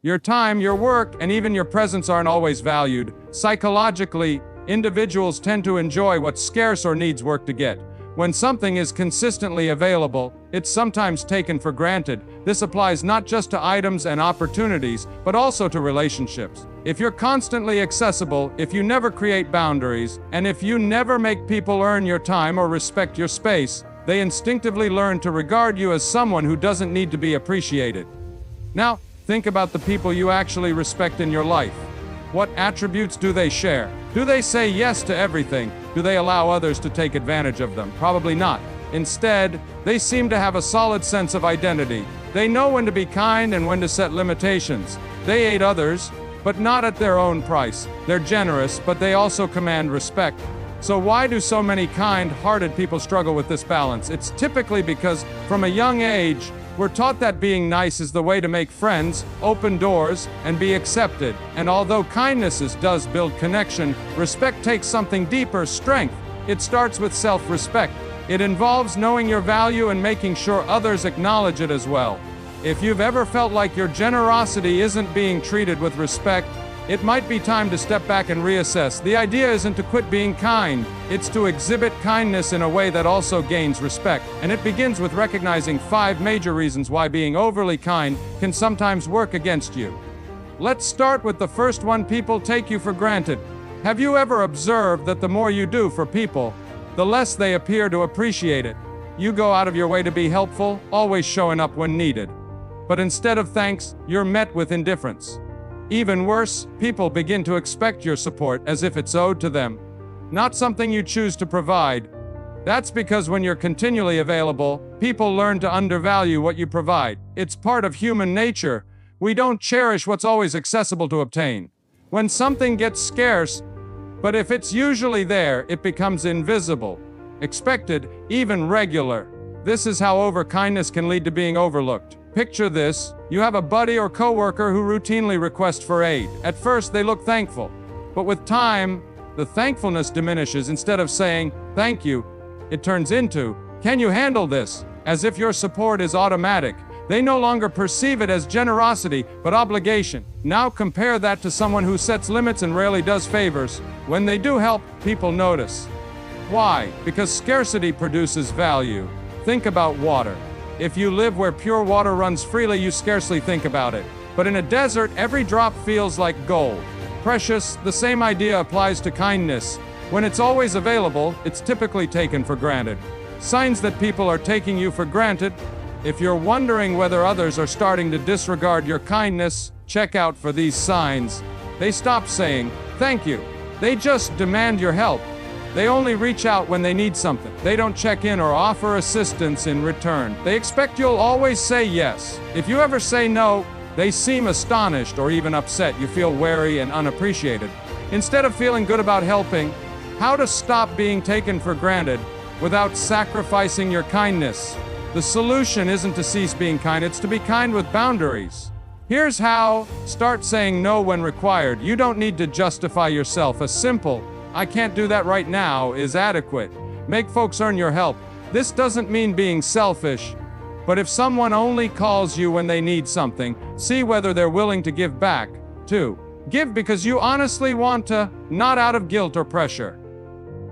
Your time, your work, and even your presence aren't always valued. Psychologically, individuals tend to enjoy what's scarce or needs work to get. When something is consistently available, it's sometimes taken for granted. This applies not just to items and opportunities, but also to relationships. If you're constantly accessible, if you never create boundaries, and if you never make people earn your time or respect your space, they instinctively learn to regard you as someone who doesn't need to be appreciated. Now, think about the people you actually respect in your life. What attributes do they share? Do they say yes to everything? Do they allow others to take advantage of them? Probably not. Instead, they seem to have a solid sense of identity. They know when to be kind and when to set limitations. They aid others, but not at their own price. They're generous, but they also command respect. So why do so many kind-hearted people struggle with this balance? It's typically because, from a young age, we're taught that being nice is the way to make friends, open doors, and be accepted. And although kindness does build connection, respect takes something deeper, strength. It starts with self-respect. It involves knowing your value and making sure others acknowledge it as well. If you've ever felt like your generosity isn't being treated with respect, it might be time to step back and reassess. The idea isn't to quit being kind, it's to exhibit kindness in a way that also gains respect. And it begins with recognizing 5 major reasons why being overly kind can sometimes work against you. Let's start with the first one: people take you for granted. Have you ever observed that the more you do for people, the less they appear to appreciate it? You go out of your way to be helpful, always showing up when needed. But instead of thanks, you're met with indifference. Even worse, people begin to expect your support as if it's owed to them, not something you choose to provide. That's because when you're continually available, people learn to undervalue what you provide. It's part of human nature. We don't cherish what's always accessible to obtain. When something gets scarce, but if it's usually there, it becomes invisible, expected, even regular. This is how overkindness can lead to being overlooked. Picture this: you have a buddy or coworker who routinely requests for aid. At first, they look thankful. But with time, the thankfulness diminishes. Instead of saying, "Thank you," it turns into, "Can you handle this?" As if your support is automatic. They no longer perceive it as generosity, but obligation. Now compare that to someone who sets limits and rarely does favors. When they do help, people notice. Why? Because scarcity produces value. Think about water. If you live where pure water runs freely, you scarcely think about it. But in a desert, every drop feels like gold. Precious. The same idea applies to kindness. When it's always available, it's typically taken for granted. Signs that people are taking you for granted: if you're wondering whether others are starting to disregard your kindness, check out for these signs. They stop saying, "Thank you." They just demand your help. They only reach out when they need something. They don't check in or offer assistance in return. They expect you'll always say yes. If you ever say no, they seem astonished or even upset. You feel wary and unappreciated. Instead of feeling good about helping, how to stop being taken for granted without sacrificing your kindness. The solution isn't to cease being kind, it's to be kind with boundaries. Here's how: start saying no when required. You don't need to justify yourself. A simple "I can't do that right now" is adequate. Make folks earn your help. This doesn't mean being selfish, but if someone only calls you when they need something, see whether they're willing to give back. 2. Give because you honestly want to, not out of guilt or pressure.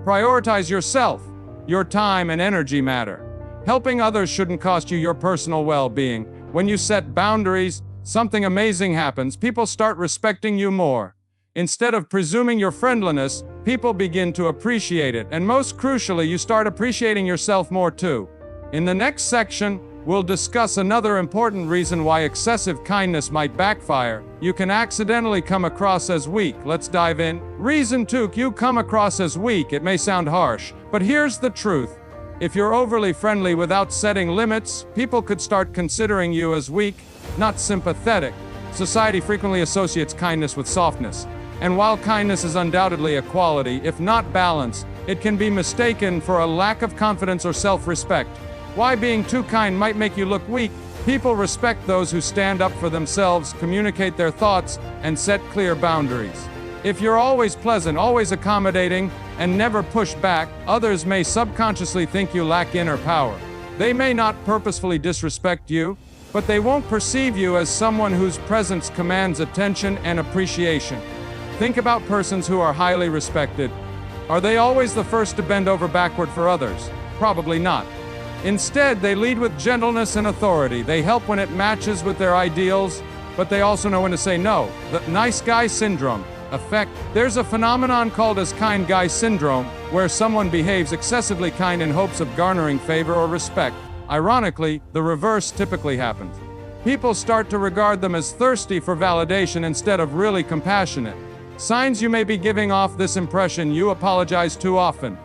Prioritize yourself. Your time and energy matter. Helping others shouldn't cost you your personal well-being. When you set boundaries, something amazing happens. People start respecting you more. Instead of presuming your friendliness, people begin to appreciate it. And most crucially, you start appreciating yourself more too. In the next section, we'll discuss another important reason why excessive kindness might backfire. You can accidentally come across as weak. Let's dive in. Reason 2: you come across as weak. It may sound harsh, but here's the truth. If you're overly friendly without setting limits, people could start considering you as weak, not sympathetic. Society frequently associates kindness with softness. And while kindness is undoubtedly a quality, if not balanced, it can be mistaken for a lack of confidence or self-respect. Why being too kind might make you look weak? People respect those who stand up for themselves, communicate their thoughts, and set clear boundaries. If you're always pleasant, always accommodating, and never push back, others may subconsciously think you lack inner power. They may not purposefully disrespect you, but they won't perceive you as someone whose presence commands attention and appreciation. Think about persons who are highly respected. Are they always the first to bend over backward for others? Probably not. Instead, they lead with gentleness and authority. They help when it matches with their ideals, but they also know when to say no. The nice guy syndrome effect. There's a phenomenon called as kind guy syndrome, where someone behaves excessively kind in hopes of garnering favor or respect. Ironically, the reverse typically happens. People start to regard them as thirsty for validation instead of really compassionate. Signs you may be giving off this impression: you apologize too often,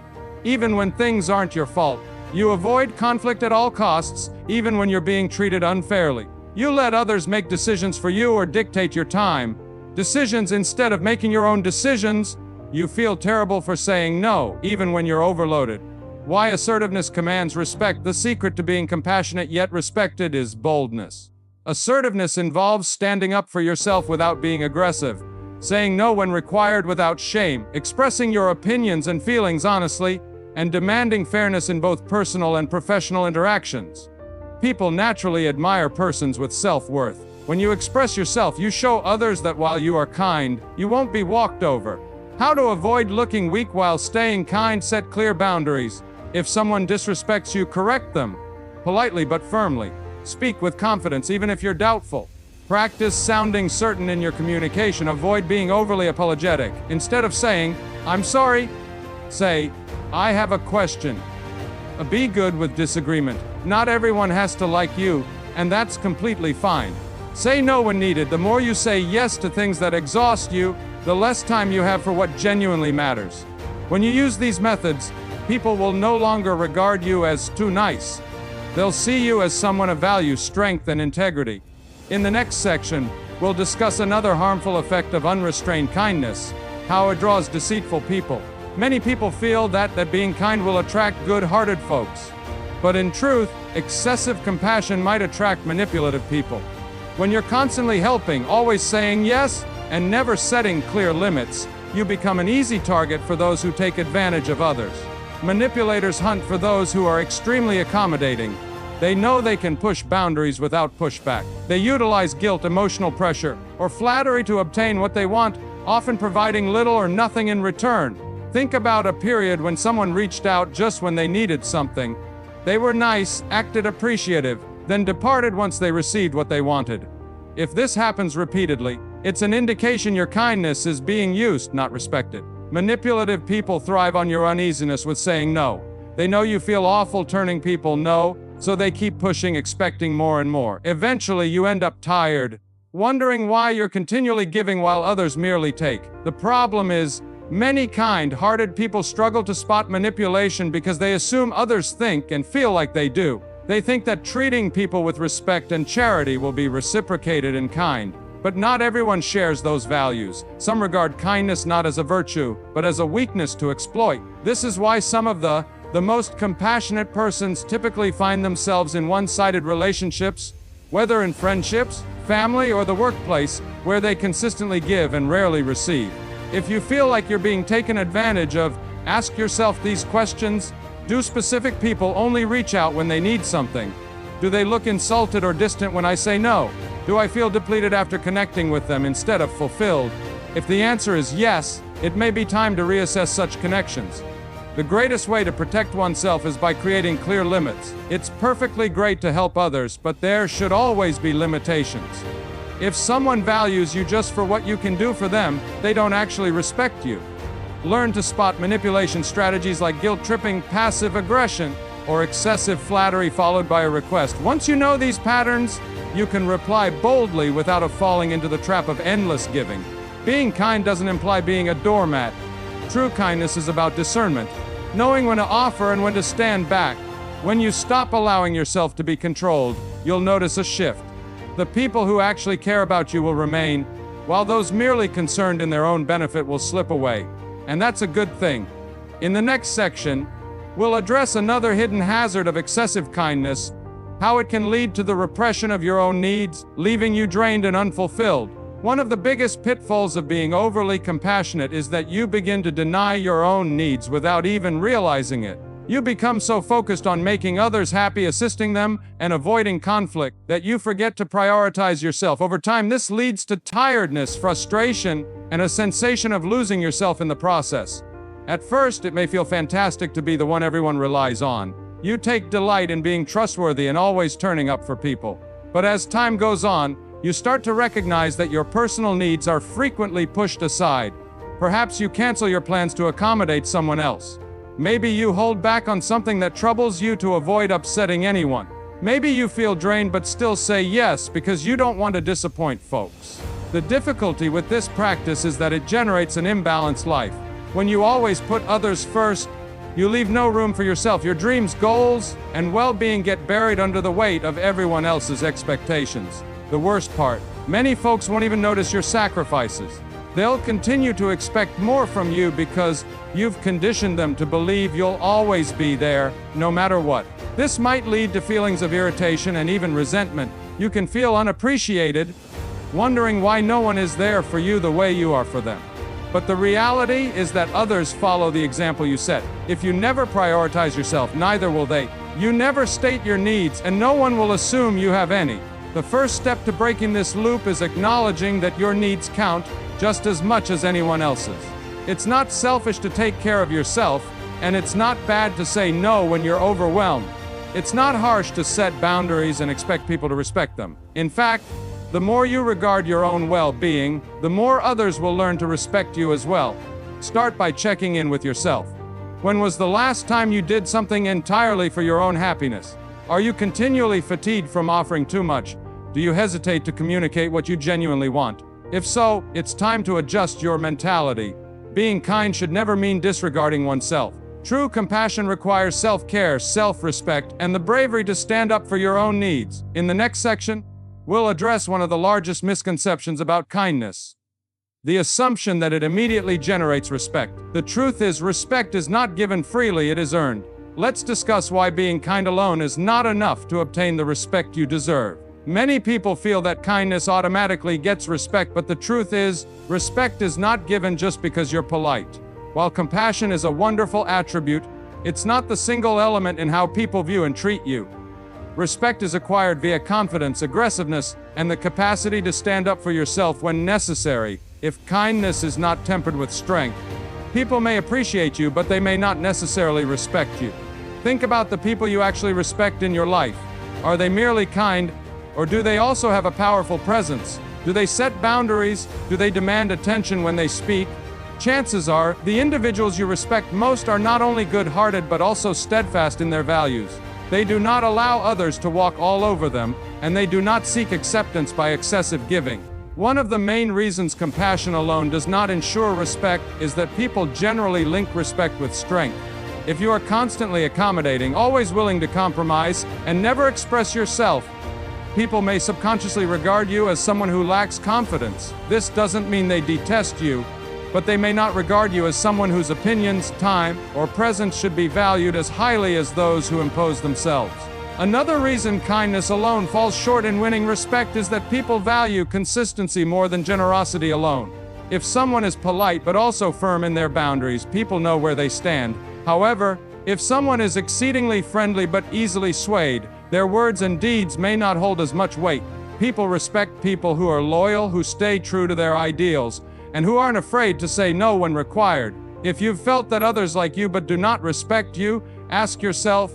even when things aren't your fault. You avoid conflict at all costs, even when you're being treated unfairly. You let others make decisions for you or dictate your time. Decisions instead of making your own decisions. You feel terrible for saying no, even when you're overloaded. Why assertiveness commands respect. The secret to being compassionate yet respected is boldness. Assertiveness involves standing up for yourself without being aggressive, saying no when required without shame, expressing your opinions and feelings honestly, and demanding fairness in both personal and professional interactions. People naturally admire persons with self-worth. When you express yourself, you show others that while you are kind, you won't be walked over. How to avoid looking weak while staying kind. Set clear boundaries. If someone disrespects you, correct them, politely but firmly. Speak with confidence even if you're doubtful. Practice sounding certain in your communication. Avoid being overly apologetic. Instead of saying, "I'm sorry," say, "I have a question." Be good with disagreement. Not everyone has to like you, and that's completely fine. Say no when needed. The more you say yes to things that exhaust you, the less time you have for what genuinely matters. When you use these methods, people will no longer regard you as too nice. They'll see you as someone of value, strength, and integrity. In the next section, we'll discuss another harmful effect of unrestrained kindness: how it draws deceitful people. Many people feel that being kind will attract good-hearted folks. But in truth, excessive compassion might attract manipulative people. When you're constantly helping, always saying yes, and never setting clear limits, you become an easy target for those who take advantage of others. Manipulators hunt for those who are extremely accommodating. They know they can push boundaries without pushback. They utilize guilt, emotional pressure, or flattery to obtain what they want, often providing little or nothing in return. Think about a period when someone reached out just when they needed something. They were nice, acted appreciative, then departed once they received what they wanted. If this happens repeatedly, it's an indication your kindness is being used, not respected. Manipulative people thrive on your uneasiness with saying no. They know you feel awful turning people no, so they keep pushing, expecting more and more. Eventually, you end up tired, wondering why you're continually giving while others merely take. The problem is, many kind-hearted people struggle to spot manipulation because they assume others think and feel like they do. They think that treating people with respect and charity will be reciprocated in kind. But not everyone shares those values. Some regard kindness not as a virtue, but as a weakness to exploit. This is why some of the most compassionate persons typically find themselves in one-sided relationships, whether in friendships, family, or the workplace, where they consistently give and rarely receive. If you feel like you're being taken advantage of, ask yourself these questions. Do specific people only reach out when they need something? Do they look insulted or distant when I say no? Do I feel depleted after connecting with them instead of fulfilled? If the answer is yes, it may be time to reassess such connections. The greatest way to protect oneself is by creating clear limits. It's perfectly great to help others, but there should always be limitations. If someone values you just for what you can do for them, they don't actually respect you. Learn to spot manipulation strategies like guilt-tripping, passive aggression, or excessive flattery followed by a request. Once you know these patterns, you can reply boldly without falling into the trap of endless giving. Being kind doesn't imply being a doormat. True kindness is about discernment, knowing when to offer and when to stand back. When you stop allowing yourself to be controlled, you'll notice a shift. The people who actually care about you will remain, while those merely concerned in their own benefit will slip away. And that's a good thing. In the next section, we'll address another hidden hazard of excessive kindness: how it can lead to the repression of your own needs, leaving you drained and unfulfilled. One of the biggest pitfalls of being overly compassionate is that you begin to deny your own needs without even realizing it. You become so focused on making others happy, assisting them, and avoiding conflict that you forget to prioritize yourself. Over time, this leads to tiredness, frustration, and a sensation of losing yourself in the process. At first, it may feel fantastic to be the one everyone relies on. You take delight in being trustworthy and always turning up for people. But as time goes on, you start to recognize that your personal needs are frequently pushed aside. Perhaps you cancel your plans to accommodate someone else. Maybe you hold back on something that troubles you to avoid upsetting anyone. Maybe you feel drained but still say yes because you don't want to disappoint folks. The difficulty with this practice is that it generates an imbalanced life. When you always put others first, you leave no room for yourself. Your dreams, goals, and well-being get buried under the weight of everyone else's expectations. The worst part, many folks won't even notice your sacrifices. They'll continue to expect more from you because you've conditioned them to believe you'll always be there, no matter what. This might lead to feelings of irritation and even resentment. You can feel unappreciated, wondering why no one is there for you the way you are for them. But the reality is that others follow the example you set. If you never prioritize yourself, neither will they. You never state your needs, and no one will assume you have any. The first step to breaking this loop is acknowledging that your needs count just as much as anyone else's. It's not selfish to take care of yourself, and it's not bad to say no when you're overwhelmed. It's not harsh to set boundaries and expect people to respect them. In fact, the more you regard your own well-being, the more others will learn to respect you as well. Start by checking in with yourself. When was the last time you did something entirely for your own happiness? Are you continually fatigued from offering too much? Do you hesitate to communicate what you genuinely want? If so, it's time to adjust your mentality. Being kind should never mean disregarding oneself. True compassion requires self-care, self-respect, and the bravery to stand up for your own needs. In the next section, we'll address one of the largest misconceptions about kindness: the assumption that it immediately generates respect. The truth is, respect is not given freely, it is earned. Let's discuss why being kind alone is not enough to obtain the respect you deserve. Many people feel that kindness automatically gets respect, but the truth is, respect is not given just because you're polite. While compassion is a wonderful attribute, it's not the single element in how people view and treat you. Respect is acquired via confidence, aggressiveness, and the capacity to stand up for yourself when necessary. If kindness is not tempered with strength, people may appreciate you, but they may not necessarily respect you. Think about the people you actually respect in your life. Are they merely kind, or do they also have a powerful presence? Do they set boundaries? Do they demand attention when they speak? Chances are, the individuals you respect most are not only good-hearted but also steadfast in their values. They do not allow others to walk all over them, and they do not seek acceptance by excessive giving. One of the main reasons compassion alone does not ensure respect is that people generally link respect with strength. If you are constantly accommodating, always willing to compromise, and never express yourself, people may subconsciously regard you as someone who lacks confidence. This doesn't mean they detest you, but they may not regard you as someone whose opinions, time, or presence should be valued as highly as those who impose themselves. Another reason kindness alone falls short in winning respect is that people value consistency more than generosity alone. If someone is polite but also firm in their boundaries, people know where they stand. However, if someone is exceedingly friendly but easily swayed, their words and deeds may not hold as much weight. People respect people who are loyal, who stay true to their ideals, and who aren't afraid to say no when required. If you've felt that others like you but do not respect you, ask yourself,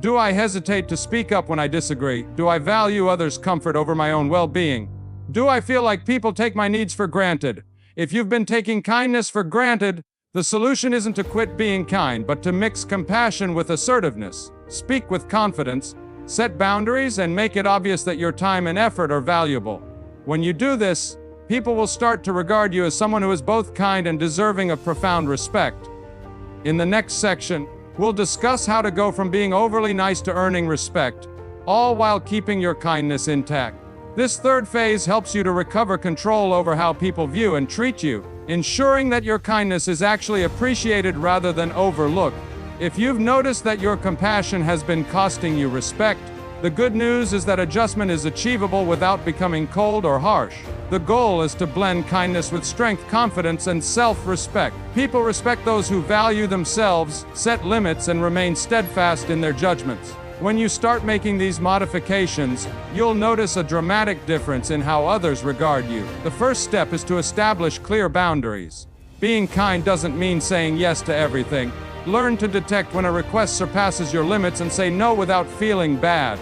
do I hesitate to speak up when I disagree? Do I value others' comfort over my own well-being? Do I feel like people take my needs for granted? If you've been taking kindness for granted, the solution isn't to quit being kind, but to mix compassion with assertiveness. Speak with confidence, set boundaries, and make it obvious that your time and effort are valuable. When you do this, people will start to regard you as someone who is both kind and deserving of profound respect. In the next section, we'll discuss how to go from being overly nice to earning respect, all while keeping your kindness intact. This third phase helps you to recover control over how people view and treat you, ensuring that your kindness is actually appreciated rather than overlooked. If you've noticed that your compassion has been costing you respect, The good news is that adjustment is achievable without becoming cold or harsh. The goal is to blend kindness with strength, confidence, and self-respect. People respect those who value themselves, set limits, and remain steadfast in their judgments. When you start making these modifications, you'll notice a dramatic difference in how others regard you. The first step is to establish clear boundaries. Being kind doesn't mean saying yes to everything. Learn to detect when a request surpasses your limits and say no without feeling bad.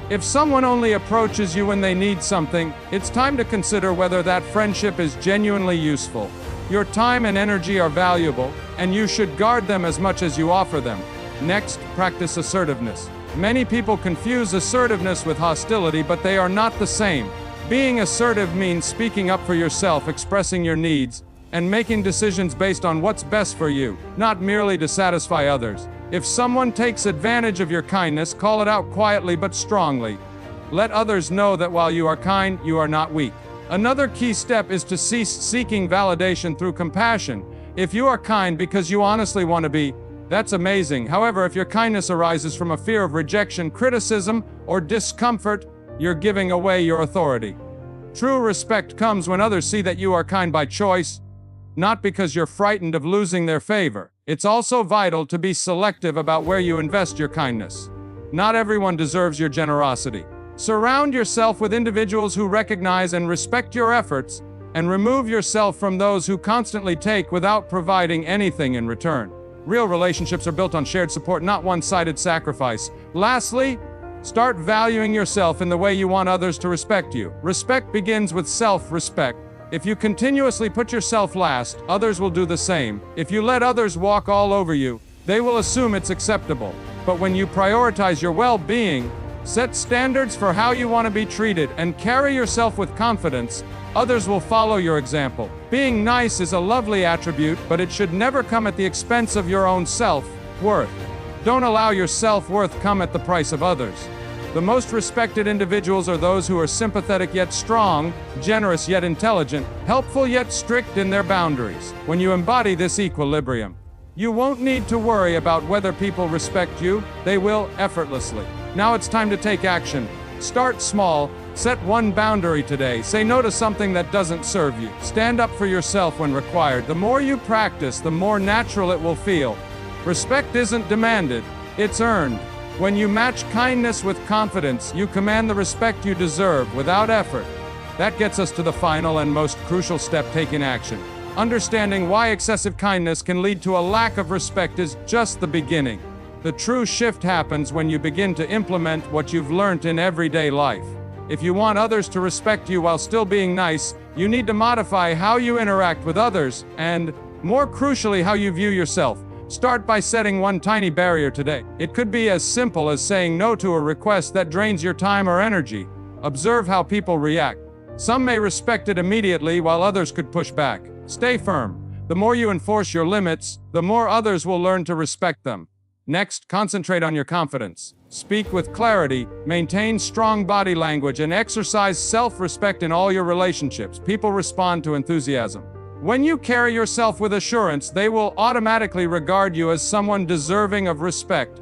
If someone only approaches you when they need something, it's time to consider whether that friendship is genuinely useful. Your time and energy are valuable, and you should guard them as much as you offer them. Next, practice assertiveness. Many people confuse assertiveness with hostility, but they are not the same. Being assertive means speaking up for yourself, expressing your needs, and making decisions based on what's best for you, not merely to satisfy others. If someone takes advantage of your kindness, call it out quietly but strongly. Let others know that while you are kind, you are not weak. Another key step is to cease seeking validation through compassion. If you are kind because you honestly want to be, that's amazing. However, if your kindness arises from a fear of rejection, criticism, or discomfort, you're giving away your authority. True respect comes when others see that you are kind by choice, not because you're frightened of losing their favor. It's also vital to be selective about where you invest your kindness. Not everyone deserves your generosity. Surround yourself with individuals who recognize and respect your efforts, and remove yourself from those who constantly take without providing anything in return. Real relationships are built on shared support, not one-sided sacrifice. Lastly, start valuing yourself in the way you want others to respect you. Respect begins with self-respect. If you continuously put yourself last, others will do the same. If you let others walk all over you, they will assume it's acceptable. But when you prioritize your well-being, set standards for how you want to be treated, and carry yourself with confidence, others will follow your example. Being nice is a lovely attribute, but it should never come at the expense of your own self-worth. Don't allow your self-worth come at the price of others. The most respected individuals are those who are sympathetic yet strong, generous yet intelligent, helpful yet strict in their boundaries. When you embody this equilibrium, you won't need to worry about whether people respect you. They will effortlessly. Now it's time to take action. Start small. Set one boundary today. Say no to something that doesn't serve you. Stand up for yourself when required. The more you practice, the more natural it will feel. Respect isn't demanded, it's earned. When you match kindness with confidence, you command the respect you deserve without effort. That gets us to the final and most crucial step: taking action. Understanding why excessive kindness can lead to a lack of respect is just the beginning. The true shift happens when you begin to implement what you've learned in everyday life. If you want others to respect you while still being nice, you need to modify how you interact with others, and, more crucially, how you view yourself. Start by setting one tiny barrier today. It could be as simple as saying no to a request that drains your time or energy. Observe how people react. Some may respect it immediately, while others could push back. Stay firm. The more you enforce your limits, the more others will learn to respect them. Next, concentrate on your confidence. Speak with clarity, maintain strong body language, and exercise self-respect in all your relationships. People respond to enthusiasm. When you carry yourself with assurance, they will automatically regard you as someone deserving of respect.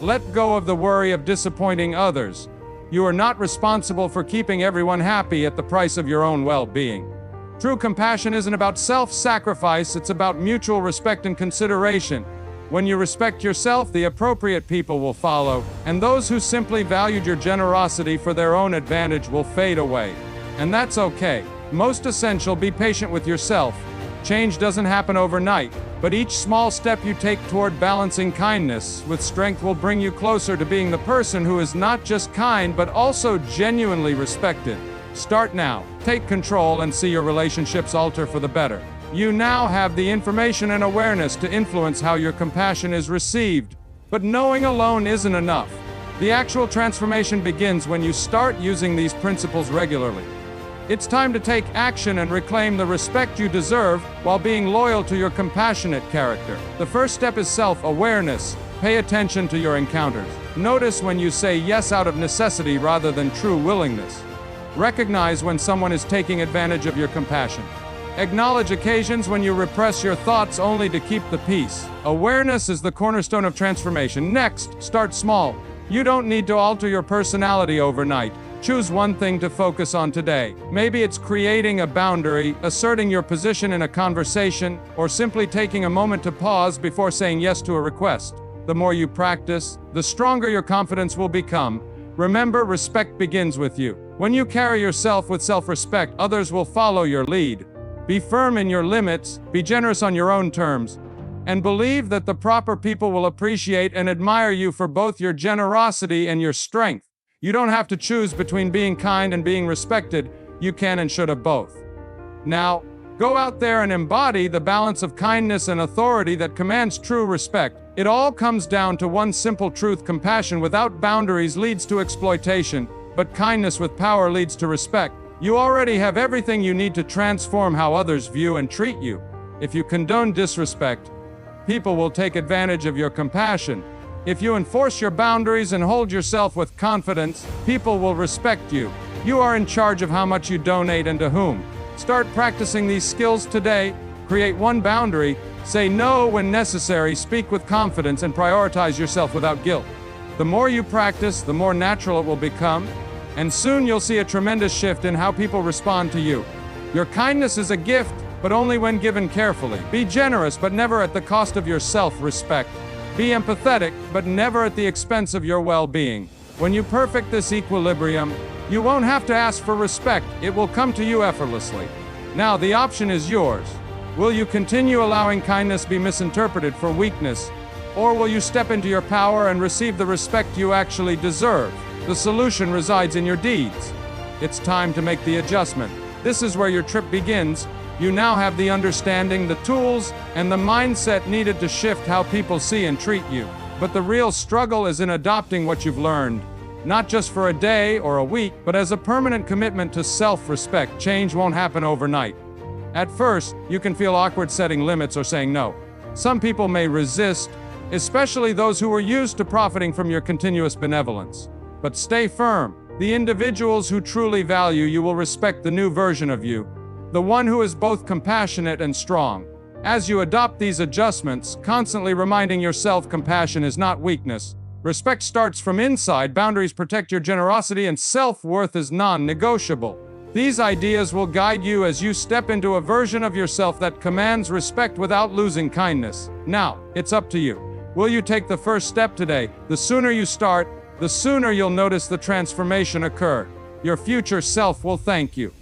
Let go of the worry of disappointing others. You are not responsible for keeping everyone happy at the price of your own well-being. True compassion isn't about self-sacrifice, it's about mutual respect and consideration. When you respect yourself, the appropriate people will follow, and those who simply valued your generosity for their own advantage will fade away. And that's okay. Most essential, be patient with yourself. Change doesn't happen overnight, but each small step you take toward balancing kindness with strength will bring you closer to being the person who is not just kind but also genuinely respected. Start now. Take control and see your relationships alter for the better. You now have the information and awareness to influence how your compassion is received. But knowing alone isn't enough. The actual transformation begins when you start using these principles regularly. It's time to take action and reclaim the respect you deserve while being loyal to your compassionate character. The first step is self-awareness. Pay attention to your encounters. Notice when you say yes out of necessity rather than true willingness. Recognize when someone is taking advantage of your compassion. Acknowledge occasions when you repress your thoughts only to keep the peace. Awareness is the cornerstone of transformation. Next, start small. You don't need to alter your personality overnight. Choose one thing to focus on today. Maybe it's creating a boundary, asserting your position in a conversation, or simply taking a moment to pause before saying yes to a request. The more you practice, the stronger your confidence will become. Remember, respect begins with you. When you carry yourself with self-respect, others will follow your lead. Be firm in your limits, be generous on your own terms, and believe that the proper people will appreciate and admire you for both your generosity and your strength. You don't have to choose between being kind and being respected. You can and should have both. Now, go out there and embody the balance of kindness and authority that commands true respect. It all comes down to one simple truth: compassion without boundaries leads to exploitation, but kindness with power leads to respect. You already have everything you need to transform how others view and treat you. If you condone disrespect, people will take advantage of your compassion. If you enforce your boundaries and hold yourself with confidence, people will respect you. You are in charge of how much you donate and to whom. Start practicing these skills today. Create one boundary, say no when necessary, speak with confidence, and prioritize yourself without guilt. The more you practice, the more natural it will become, and soon you'll see a tremendous shift in how people respond to you. Your kindness is a gift, but only when given carefully. Be generous, but never at the cost of your self-respect. Be empathetic, but never at the expense of your well-being. When you perfect this equilibrium, you won't have to ask for respect. It will come to you effortlessly. Now, the option is yours. Will you continue allowing kindness be misinterpreted for weakness, or will you step into your power and receive the respect you actually deserve? The solution resides in your deeds. It's time to make the adjustment. This is where your trip begins. You now have the understanding, the tools, and the mindset needed to shift how people see and treat you. But the real struggle is in adopting what you've learned. Not just for a day or a week, but as a permanent commitment to self-respect. Change won't happen overnight. At first, you can feel awkward setting limits or saying no. Some people may resist, especially those who are used to profiting from your continuous benevolence. But stay firm. The individuals who truly value you will respect the new version of you, the one who is both compassionate and strong. As you adopt these adjustments, constantly reminding yourself compassion is not weakness. Respect starts from inside, boundaries protect your generosity, and self-worth is non-negotiable. These ideas will guide you as you step into a version of yourself that commands respect without losing kindness. Now, it's up to you. Will you take the first step today? The sooner you start, the sooner you'll notice the transformation occur. Your future self will thank you.